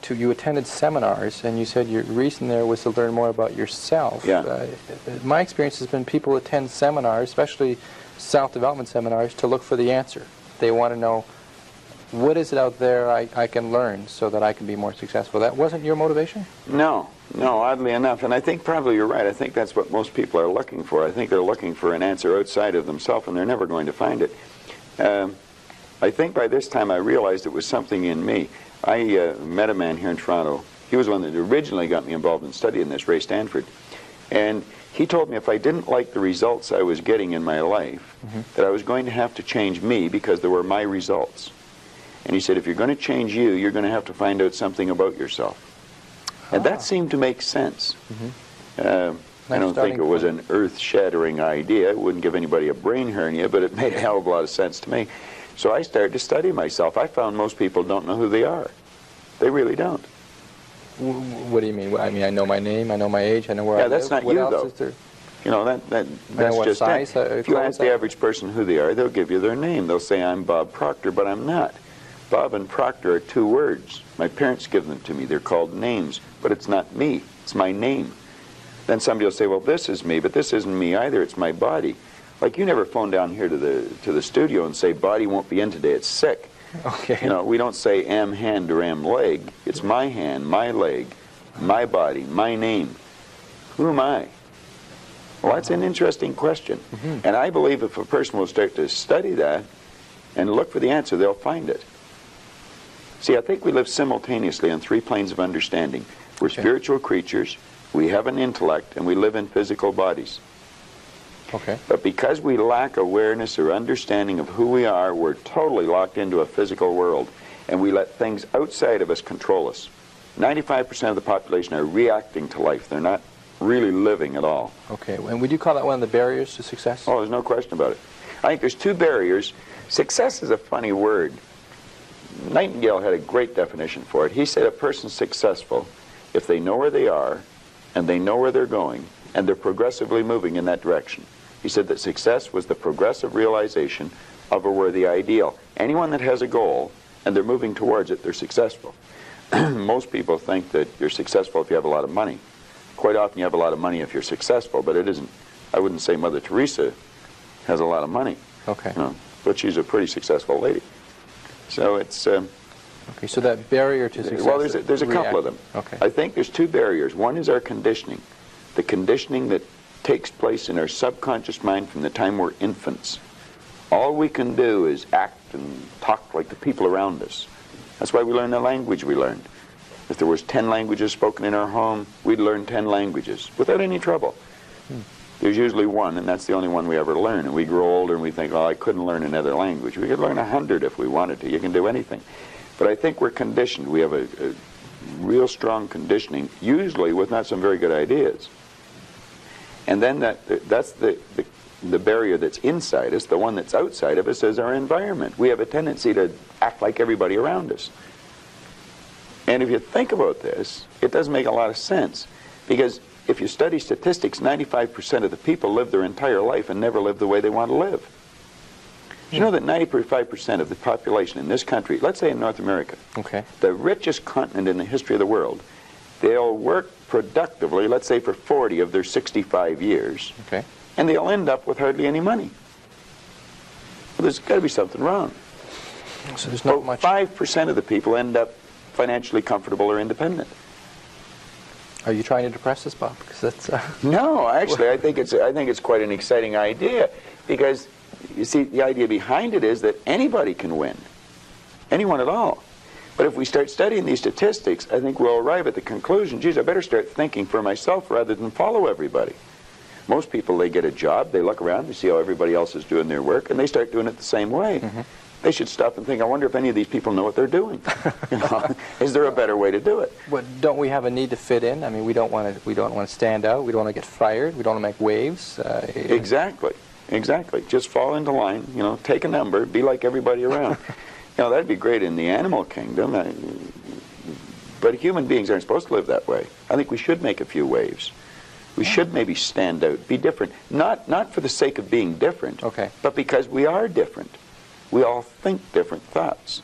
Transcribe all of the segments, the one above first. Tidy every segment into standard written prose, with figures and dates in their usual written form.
you attended seminars, and you said your reason there was to learn more about yourself. Yeah. My experience has been people attend seminars, especially self-development seminars, to look for the answer. They want to know, what is it out there I can learn so that I can be more successful? That wasn't your motivation? No, oddly enough. And I think probably you're right. I think that's what most people are looking for. I think they're looking for an answer outside of themselves, and they're never going to find it. I think by this time I realized it was something in me. I met a man here in Toronto. He was one that originally got me involved in studying this, Ray Stanford. And he told me if I didn't like the results I was getting in my life, that I was going to have to change me because they were my results. And he said, if you're going to change you, you're going to have to find out something about yourself. And that seemed to make sense. I don't think it was an earth-shattering idea. It wouldn't give anybody a brain hernia, but it made a hell of a lot of sense to me. So I started to study myself. I found most people don't know who they are. They really don't. What do you mean? I mean, I know my name, I know my age, I know where I live. Yeah, that's not what you, else though. is there? You know, that's just size, it. If you ask the average person who they are, they'll give you their name. They'll say, I'm Bob Proctor, but I'm not. Bob and Proctor are two words. My parents give them to me. They're called names, but it's not me. It's my name. Then somebody will say, well, this is me, but this isn't me either. It's my body. Like, you never phone down here to the studio and say, body won't be in today, it's sick. Okay. You know, we don't say am hand or am leg. It's my hand, my leg, my body, my name. Who am I? Well, that's an interesting question. And I believe if a person will start to study that and look for the answer, they'll find it. See, I think we live simultaneously on three planes of understanding. We're spiritual creatures, we have an intellect, and we live in physical bodies. Okay. But because we lack awareness or understanding of who we are, we're totally locked into a physical world, and we let things outside of us control us. 95% of the population are reacting to life. They're not really living at all. Okay. And would you call that one of the barriers to success? Oh, there's no question about it. I think there's two barriers. Success is a funny word. Nightingale had a great definition for it. He said a person's successful if they know where they are, and they know where they're going, and they're progressively moving in that direction. He said that success was the progressive realization of a worthy ideal. Anyone that has a goal and they're moving towards it, they're successful. Most people think that you're successful if you have a lot of money. Quite often you have a lot of money if you're successful, but it isn't. I wouldn't say Mother Teresa has a lot of money. Okay. You know, but she's a pretty successful lady. So it's... okay, so that barrier to success... Well, there's a couple of them. Okay. I think there's two barriers. One is our conditioning. The conditioning that takes place in our subconscious mind from the time we're infants. All we can do is act and talk like the people around us. That's why we learn the language we learned. If there was 10 languages spoken in our home, we'd learn 10 languages without any trouble. There's usually one, and that's the only one we ever learn. And we grow older and we think, oh, I couldn't learn another language. We could learn 100 if we wanted to. You can do anything. But I think we're conditioned. We have a real strong conditioning, usually with not some very good ideas. And then that's the barrier that's inside us. The one that's outside of us is our environment. We have a tendency to act like everybody around us. And if you think about this, it does make a lot of sense. Because if you study statistics, 95% of the people live their entire life and never live the way they want to live. You know that 95% of the population in this country, let's say in North America, the richest continent in the history of the world, they'll work productively, let's say for 40 of their 65 years, and they'll end up with hardly any money. Well, there's got to be something wrong. So there's not much... 5% of the people end up financially comfortable or independent. Are you trying to depress us, Bob? Because that's... No, actually, I think it's quite an exciting idea, because you see, the idea behind it is that anybody can win, anyone at all. But if we start studying these statistics, I think we'll arrive at the conclusion, geez, I better start thinking for myself rather than follow everybody. Most people, they get a job, they look around, they see how everybody else is doing their work, and they start doing it the same way. They should stop and think, I wonder if any of these people know what they're doing. You know, is there a better way to do it? But don't we have a need to fit in? I mean, we don't want to stand out, we don't want to get fired, we don't want to make waves. Exactly. Exactly. Just fall into line, you know, take a number, be like everybody around. You know, that'd be great in the animal kingdom, but human beings aren't supposed to live that way. I think we should make a few waves. We should maybe stand out, be different. Not for the sake of being different, but because we are different. We all think different thoughts.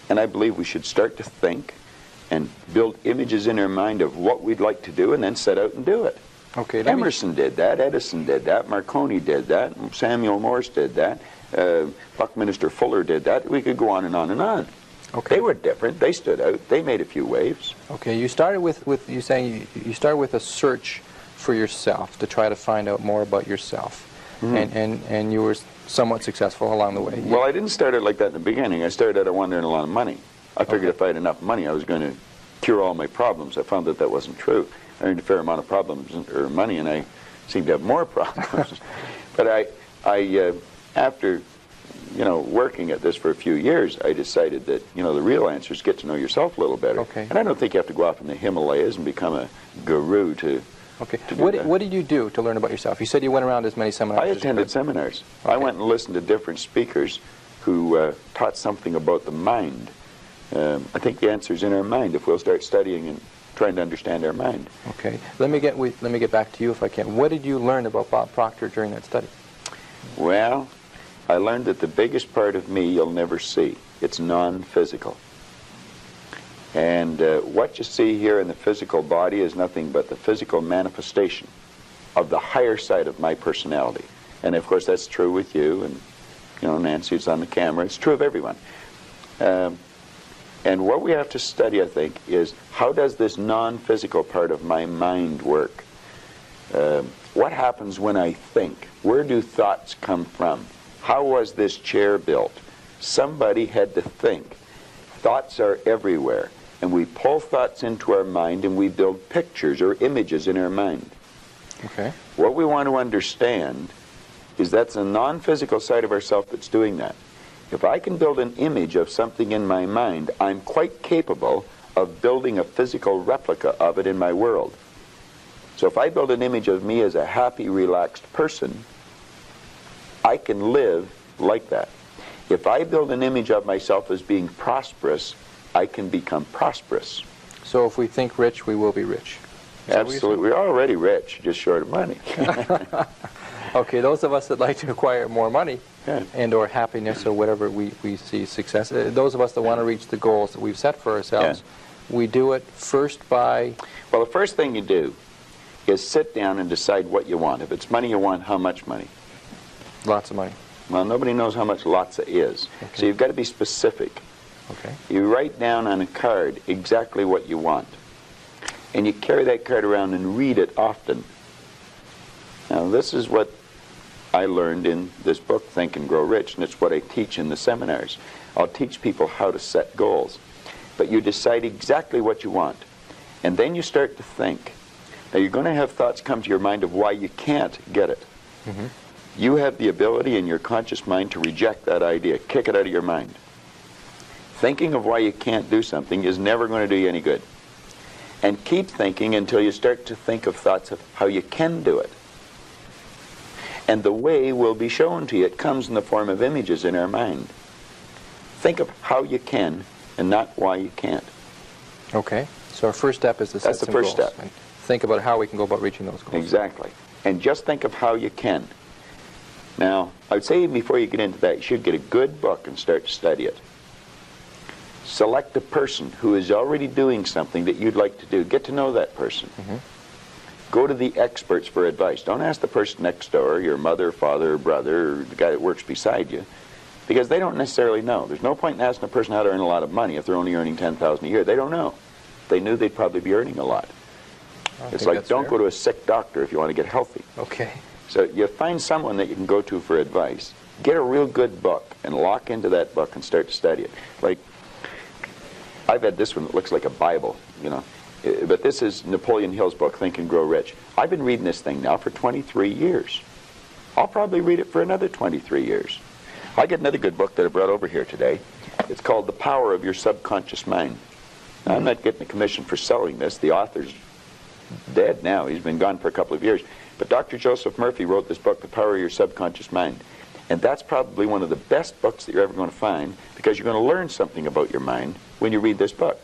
And I believe we should start to think and build images in our mind of what we'd like to do and then set out and do it. Okay. Emerson did that, Edison did that, Marconi did that, Samuel Morse did that, Buckminster Fuller did that. We could go on and on and on. Okay. They were different. They stood out. They made a few waves. Okay. You started with you saying you started with a search for yourself to try to find out more about yourself, and you were somewhat successful along the way. Well, I didn't start out like that in the beginning. I started out, I wanted to earn a lot of money. I figured if I had enough money, I was going to cure all my problems. I found that that wasn't true. I earned a fair amount of problems or money, and I seemed to have more problems. But I after working at this for a few years, I decided that the real answer is to get to know yourself a little better. Okay. And I don't think you have to go off in the Himalayas and become a guru to. Okay. To do What did you do to learn about yourself? You said you went around as many seminars. I attended seminars. Okay. I went and listened to different speakers who taught something about the mind. I think the answer's in our mind if we'll start studying and trying to understand our mind. Okay. Let me get back to you if I can. What did you learn about Bob Proctor during that study? Well, I learned that the biggest part of me you'll never see. It's non-physical. And what you see here in the physical body is nothing but the physical manifestation of the higher side of my personality. And of course that's true with you, and Nancy's on the camera. It's true of everyone. And what we have to study, I think, is how does this non-physical part of my mind work? What happens when I think? Where do thoughts come from? How was this chair built? Somebody had to think. Thoughts are everywhere. And we pull thoughts into our mind and we build pictures or images in our mind. Okay. What we want to understand is that's a non-physical side of ourself that's doing that. If I can build an image of something in my mind, I'm quite capable of building a physical replica of it in my world. So if I build an image of me as a happy, relaxed person, I can live like that. If I build an image of myself as being prosperous, I can become prosperous. So if we think rich, we will be rich. Absolutely. We're already rich, just short of money. Okay, those of us that like to acquire more money Yeah. and or happiness or whatever we see success, those of us that want to reach the goals that we've set for ourselves, we do it first by... Well, the first thing you do is sit down and decide what you want. If it's money you want, how much money? Lots of money. Well, nobody knows how much lots is. Okay. So you've got to be specific. Okay. You write down on a card exactly what you want. And you carry that card around and read it often. Now, this is what I learned in this book, Think and Grow Rich, and it's what I teach in the seminars. I'll teach people how to set goals. But you decide exactly what you want. And then you start to think. Now, you're going to have thoughts come to your mind of why you can't get it. Mm-hmm. You have the ability in your conscious mind to reject that idea, kick it out of your mind. Thinking of why you can't do something is never going to do you any good. And keep thinking until you start to think of thoughts of how you can do it. And the way will be shown to you. It comes in the form of images in our mind. Think of how you can and not why you can't. Okay. So our first step is to set That's the some first goals. step. And think about how we can go about reaching those goals. Exactly. And just think of how you can. Now, I would say before you get into that, you should get a good book and start to study it. Select a person who is already doing something that you'd like to do. Get to know that person. Mm-hmm. Go to the experts for advice. Don't ask the person next door, your mother, father, brother, or the guy that works beside you, because they don't necessarily know. There's no point in asking a person how to earn a lot of money if they're only earning $10,000 a year. They don't know. If they knew, they'd probably be earning a lot. It's like, don't go to a sick doctor if you want to get healthy. Okay. So you find someone that you can go to for advice. Get a real good book and lock into that book and start to study it. Like, I've had this one that looks like a Bible, but this is Napoleon Hill's book, Think and Grow Rich. I've been reading this thing now for 23 years. I'll probably read it for another 23 years. I get another good book that I brought over here today. It's called The Power of Your Subconscious Mind. Now, I'm not getting a commission for selling this. The author's dead now. He's been gone for a couple of years. But Dr. Joseph Murphy wrote this book, The Power of Your Subconscious Mind. And that's probably one of the best books that you're ever going to find, because you're going to learn something about your mind when you read this book.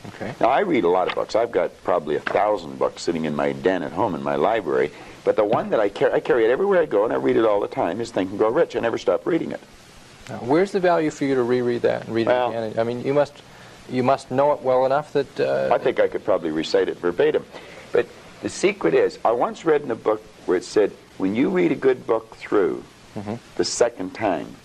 Okay. Now, I read a lot of books. I've got probably 1,000 books sitting in my den at home in my library. But the one that I carry it everywhere I go, and I read it all the time, is Think and Grow Rich. I never stop reading it. Now, where's the value for you to reread that and read it again? I mean, you must you must know it well enough that... I think I could probably recite it verbatim. But the secret is, I once read in a book where it said, when you read a good book through the second time,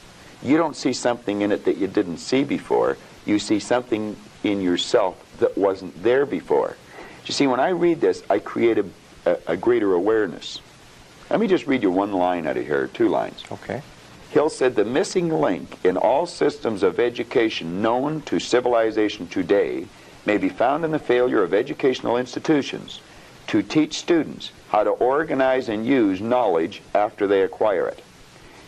you don't see something in it that you didn't see before. You see something in yourself that wasn't there before. You see, when I read this, I create a greater awareness. Let me just read you one line out of here, 2 lines. Okay. Hill said, the missing link in all systems of education known to civilization today may be found in the failure of educational institutions to teach students how to organize and use knowledge after they acquire it.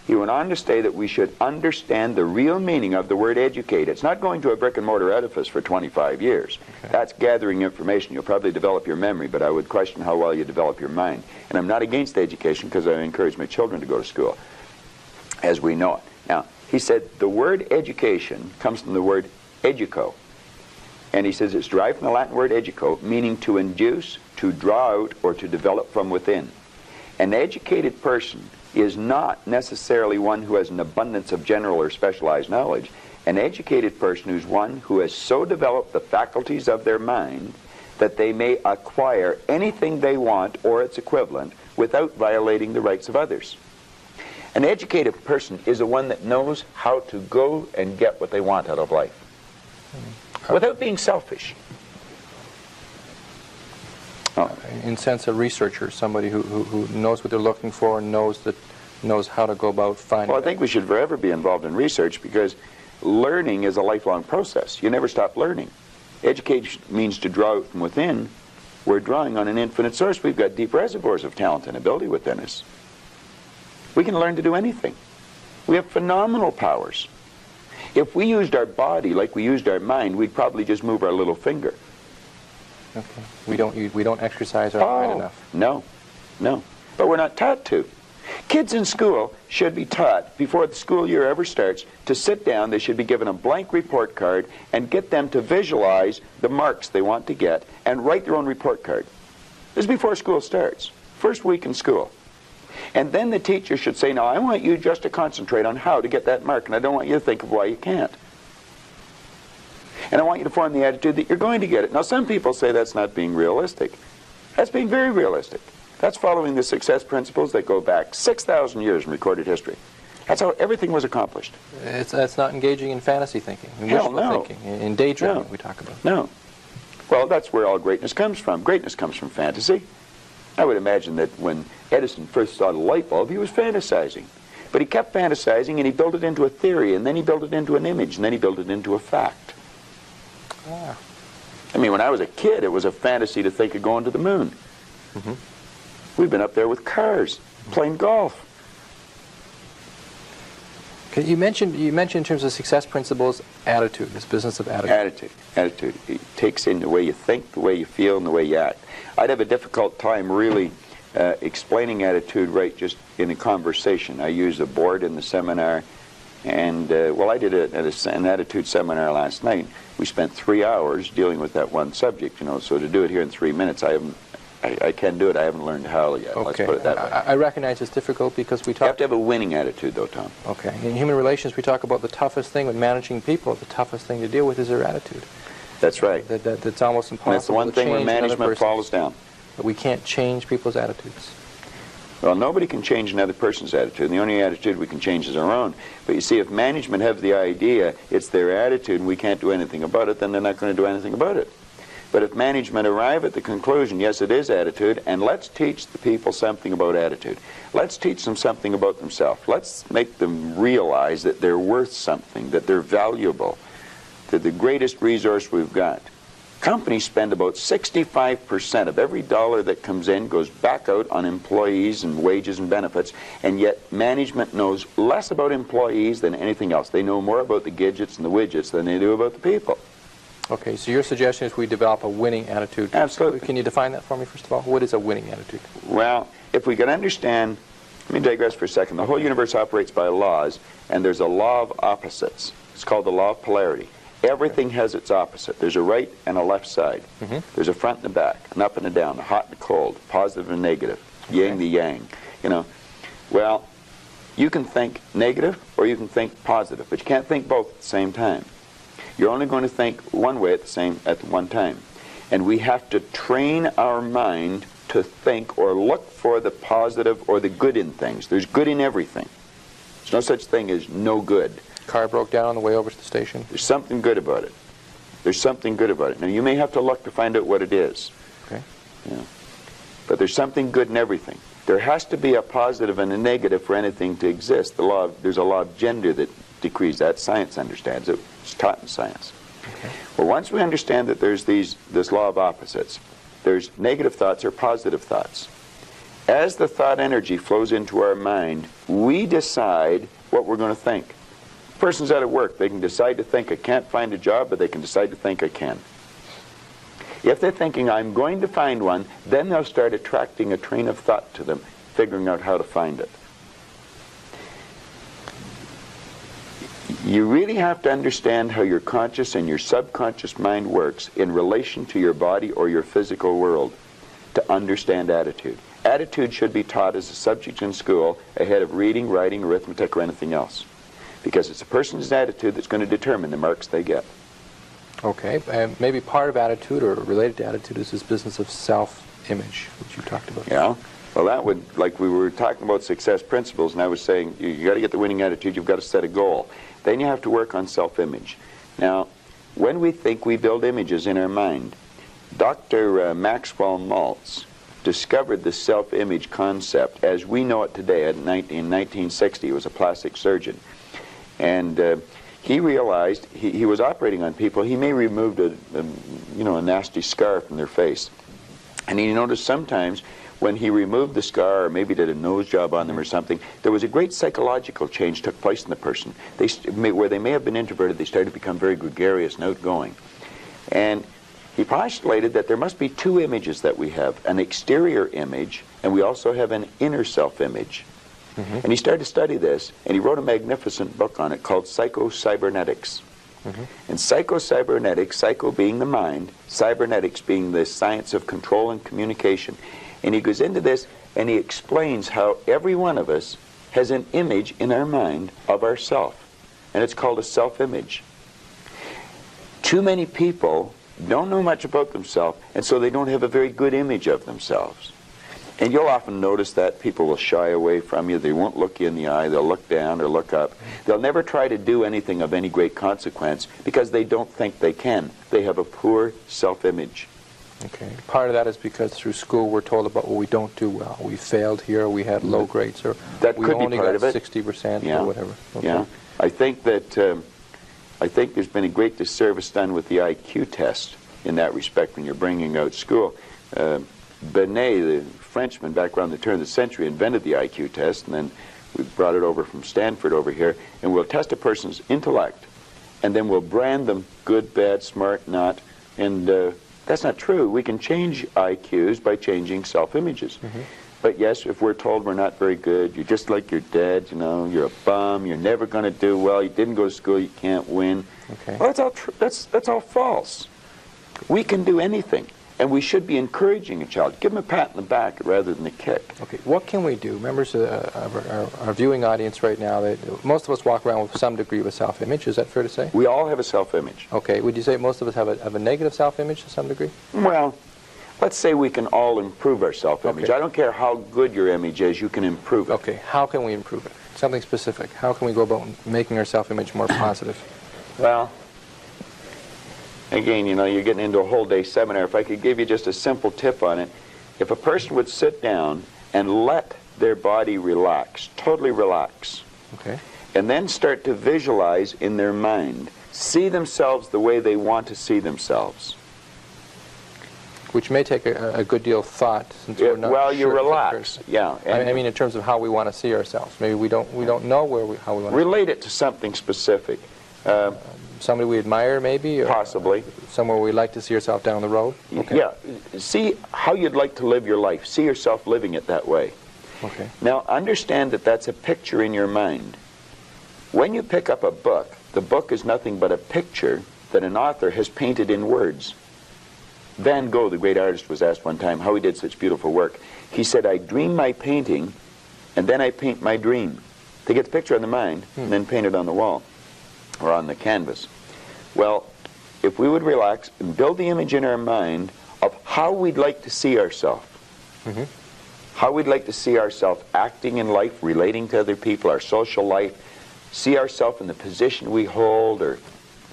He went on to say that we should understand the real meaning of the word educate. It's not going to a brick-and-mortar edifice for 25 years. Okay. That's gathering information. You'll probably develop your memory, but I would question how well you develop your mind. And I'm not against education because I encourage my children to go to school, as we know it. Now, he said the word education comes from the word educo. And he says it's derived from the Latin word educo, meaning to induce, to draw out, or to develop from within. An educated person is not necessarily one who has an abundance of general or specialized knowledge. An educated person is one who has so developed the faculties of their mind that they may acquire anything they want or its equivalent without violating the rights of others. An educated person is the one that knows how to go and get what they want out of life without being selfish. In sense, a researcher, somebody who knows what they're looking for and knows how to go about finding Well, I think we should forever be involved in research because learning is a lifelong process. You never stop learning. Education means to draw out from within. We're drawing on an infinite source. We've got deep reservoirs of talent and ability within us. We can learn to do anything. We have phenomenal powers. If we used our body like we used our mind, we'd probably just move our little finger. Okay. We don't exercise our mind enough. No. But we're not taught to. Kids in school should be taught, before the school year ever starts, to sit down. They should be given a blank report card and get them to visualize the marks they want to get and write their own report card. This is before school starts, first week in school. And then the teacher should say, now I want you just to concentrate on how to get that mark, and I don't want you to think of why you can't. And I want you to form the attitude that you're going to get it. Now, some people say that's not being realistic. That's being very realistic. That's following the success principles that go back 6,000 years in recorded history. That's how everything was accomplished. That's not engaging in fantasy thinking, in Hell, wishful thinking, in daydreaming we talk about. No. Well, that's where all greatness comes from. Greatness comes from fantasy. I would imagine that when Edison first saw the light bulb, he was fantasizing. But he kept fantasizing, and he built it into a theory, and then he built it into an image, and then he built it into a fact. Ah. I mean, when I was a kid, it was a fantasy to think of going to the moon. We've been up there with cars, playing golf. Okay, you mentioned in terms of success principles, attitude, this business of attitude. Attitude. It takes in the way you think, the way you feel, and the way you act. I'd have a difficult time really explaining attitude right just in a conversation. I use a board in the seminar, and well, I did an attitude seminar last night. We spent 3 hours dealing with that one subject, you know, so to do it here in 3 minutes, I can do it. I haven't learned how yet. Okay. Let's put it that way. I recognize it's difficult because we talk... You have to have a winning attitude, though, Tom. Okay. In human relations, we talk about the toughest thing with managing people. The toughest thing to deal with is their attitude. That's right. That's almost impossible. And that's the one thing where management falls down. But we can't change people's attitudes. Well, nobody can change another person's attitude. The only attitude we can change is our own. But you see, if management have the idea it's their attitude and we can't do anything about it, then they're not going to do anything about it. But if management arrive at the conclusion, yes, it is attitude, and let's teach the people something about attitude. Let's teach them something about themselves. Let's make them realize that they're worth something, that they're valuable, that the greatest resource we've got. Companies spend about 65% of every dollar that comes in goes back out on employees and wages and benefits, and yet management knows less about employees than anything else. They know more about the gadgets and the widgets than they do about the people. Okay, so your suggestion is we develop a winning attitude. Absolutely. Can you define that for me, first of all? What is a winning attitude? Well, if we can understand, let me digress for a second. The whole universe operates by laws, and there's a law of opposites. It's called the law of polarity. Everything has its opposite. There's a right and a left side. There's a front and a back, an up and a down, a hot and a cold, positive and negative, yin the yang. You know, well, you can think negative or you can think positive, but you can't think both at the same time. You're only going to think one way at one time. And we have to train our mind to think or look for the positive or the good in things. There's good in everything. There's no such thing as no good. Car broke down on the way over to the station. There's something good about it. There's something good about it. Now, you may have to look to find out what it is. Okay. Yeah. But there's something good in everything. There has to be a positive and a negative for anything to exist. There's a law of gender that decrees that. Science understands it. It's taught in science. Okay. Well, once we understand that there's this law of opposites, there's negative thoughts or positive thoughts. As the thought energy flows into our mind, we decide what we're going to think. A person's out of work. They can decide to think, I can't find a job, but they can decide to think, I can. If they're thinking, I'm going to find one, then they'll start attracting a train of thought to them, figuring out how to find it. You really have to understand how your conscious and your subconscious mind works in relation to your body or your physical world to understand attitude. Attitude should be taught as a subject in school ahead of reading, writing, arithmetic, or anything else. Because it's a person's attitude that's going to determine the marks they get. Okay, and maybe part of attitude or related to attitude is this business of self-image, which you talked about. Yeah. Well, that would, like we were talking about success principles, and I was saying you got to get the winning attitude, you've got to set a goal. Then you have to work on self-image. Now, when we think, we build images in our mind. Dr. Maxwell Maltz discovered the self-image concept as we know it today in 1960. He was a plastic surgeon. And he realized he was operating on people. He may removed a nasty scar from their face. And he noticed sometimes when he removed the scar or maybe did a nose job on them or something, there was a great psychological change took place in the person. Where they may have been introverted, they started to become very gregarious and outgoing. And he postulated that there must be two images that we have, an exterior image, and we also have an inner self-image. Mm-hmm. And he started to study this, and he wrote a magnificent book on it called Psycho-Cybernetics. Mm-hmm. And psycho-cybernetics, psycho being the mind, cybernetics being the science of control and communication. And he goes into this, and he explains how every one of us has an image in our mind of ourself. And it's called a self-image. Too many people don't know much about themselves, and so they don't have a very good image of themselves. And you'll often notice that people will shy away from you. They won't look you in the eye. They'll look down or look up. They'll never try to do anything of any great consequence because they don't think they can. They have a poor self-image. Okay. Part of that is because through school we're told about what we don't do well. We failed here, we had low grades, or that we could only be part got of it. 60% Yeah. or whatever. Okay. Yeah. I think there's been a great disservice done with the IQ test in that respect when you're bringing out school. Binet, the Frenchman back around the turn of the century, invented the IQ test, and then we brought it over from Stanford over here, and we'll test a person's intellect, and then we'll brand them good, bad, smart, not, and that's not true. We can change IQs by changing self-images. Mm-hmm. But yes, if we're told we're not very good, you're just like your dad, you're a bum, you're never going to do well, you didn't go to school, you can't win. Okay. Well, that's all false. We can do anything. And we should be encouraging a child. Give them a pat on the back rather than a kick. Okay, what can we do? Members of our viewing audience right now, most of us walk around with some degree of a self-image. Is that fair to say? We all have a self-image. Okay, would you say most of us have a negative self-image to some degree? Well, let's say we can all improve our self-image. Okay. I don't care how good your image is, you can improve it. Okay, how can we improve it? Something specific. How can we go about making our self-image more positive? Well, again, you're getting into a whole day seminar. If I could give you just a simple tip on it, if a person would sit down and let their body relax, totally relax, okay, and then start to visualize in their mind, see themselves the way they want to see themselves. Which may take a good deal of thought, since we're not well, you sure relax, yeah. I mean, in terms of how we want to see ourselves. Maybe we don't know how we want to relate it to something specific. Somebody we admire, maybe? Or, possibly. Somewhere we'd like to see ourselves down the road? Okay. Yeah. See how you'd like to live your life. See yourself living it that way. Okay. Now, understand that that's a picture in your mind. When you pick up a book, the book is nothing but a picture that an author has painted in words. Van Gogh, the great artist, was asked one time how he did such beautiful work. He said, I dream my painting, and then I paint my dream. They get the picture on the mind, and then paint it on the wall or on the canvas. Well, if we would relax and build the image in our mind of how we'd like to see ourselves, how we'd like to see ourselves acting in life, relating to other people, our social life, see ourselves in the position we hold, or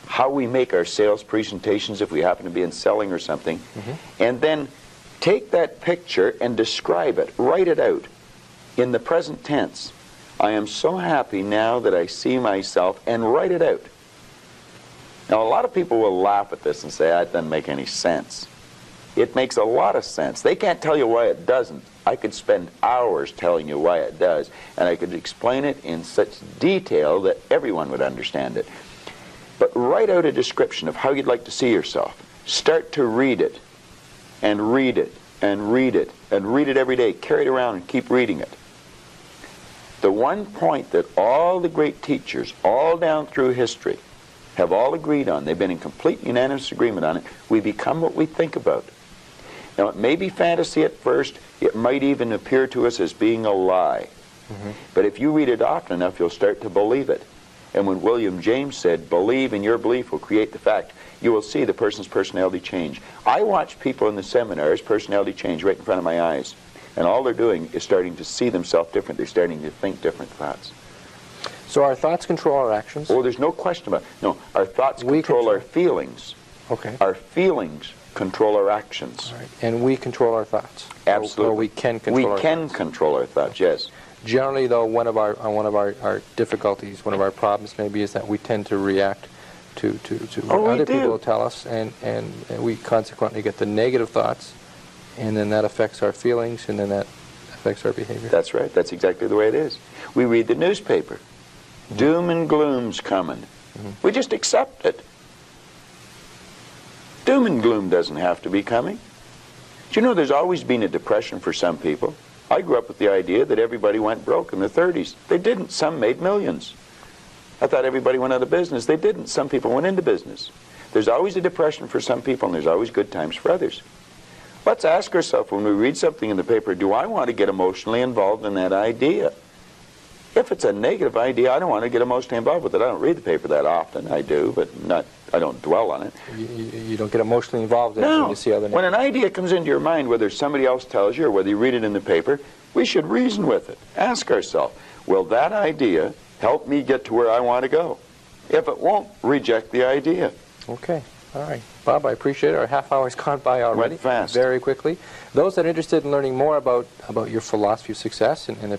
how we make our sales presentations if we happen to be in selling or something, and then take that picture and describe it, write it out in the present tense. I am so happy now that I see myself, and write it out. Now, a lot of people will laugh at this and say, that doesn't make any sense. It makes a lot of sense. They can't tell you why it doesn't. I could spend hours telling you why it does, and I could explain it in such detail that everyone would understand it. But write out a description of how you'd like to see yourself. Start to read it, and read it, and read it, and read it every day. Carry it around and keep reading it. The one point that all the great teachers, all down through history, have all agreed on, they've been in complete unanimous agreement on it, we become what we think about. Now, it may be fantasy at first, it might even appear to us as being a lie. But if you read it often enough, you'll start to believe it. And when William James said, believe and your belief will create the fact, you will see the person's personality change. I watch people in the seminars, personality change right in front of my eyes. And all they're doing is starting to see themselves different. They're starting to think different thoughts. So our thoughts control our actions? Oh, there's no question about it. No, our thoughts control our feelings. Okay. Our feelings control our actions. All right. And we control our thoughts? Absolutely. Or we can control our thoughts? We can control our thoughts, yes. Generally, though, one of our difficulties, one of our problems maybe is that we tend to react to what other people tell us, and we consequently get the negative thoughts, and then that affects our feelings, and then that affects our behavior. That's right. That's exactly the way it is. We read the newspaper. Doom and gloom's coming. We just accept it. Doom and gloom doesn't have to be coming. Do you know there's always been a depression for some people? I grew up with the idea that everybody went broke in the 30s. They didn't. Some made millions. I thought everybody went out of business. They didn't. Some people went into business. There's always a depression for some people, and there's always good times for others. Let's ask ourselves when we read something in the paper, do I want to get emotionally involved in that idea? If it's a negative idea, I don't want to get emotionally involved with it. I don't read the paper that often. I do, but I don't dwell on it. You don't get emotionally involved in it when you see other negative. When an idea comes into your mind, whether somebody else tells you or whether you read it in the paper, we should reason with it. Ask ourselves, will that idea help me get to where I want to go? If it won't, reject the idea. Okay. All right. Bob, I appreciate it. Our half hour's gone by already. Went fast. Very quickly. Those that are interested in learning more about your philosophy of success, and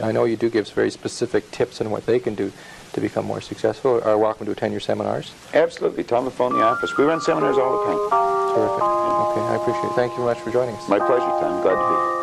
I know you do give very specific tips on what they can do to become more successful, are welcome to attend your seminars. Absolutely. Tell them to phone the office. We run seminars all the time. Terrific. Okay, I appreciate it. Thank you very much for joining us. My pleasure, Tom. Glad to be here.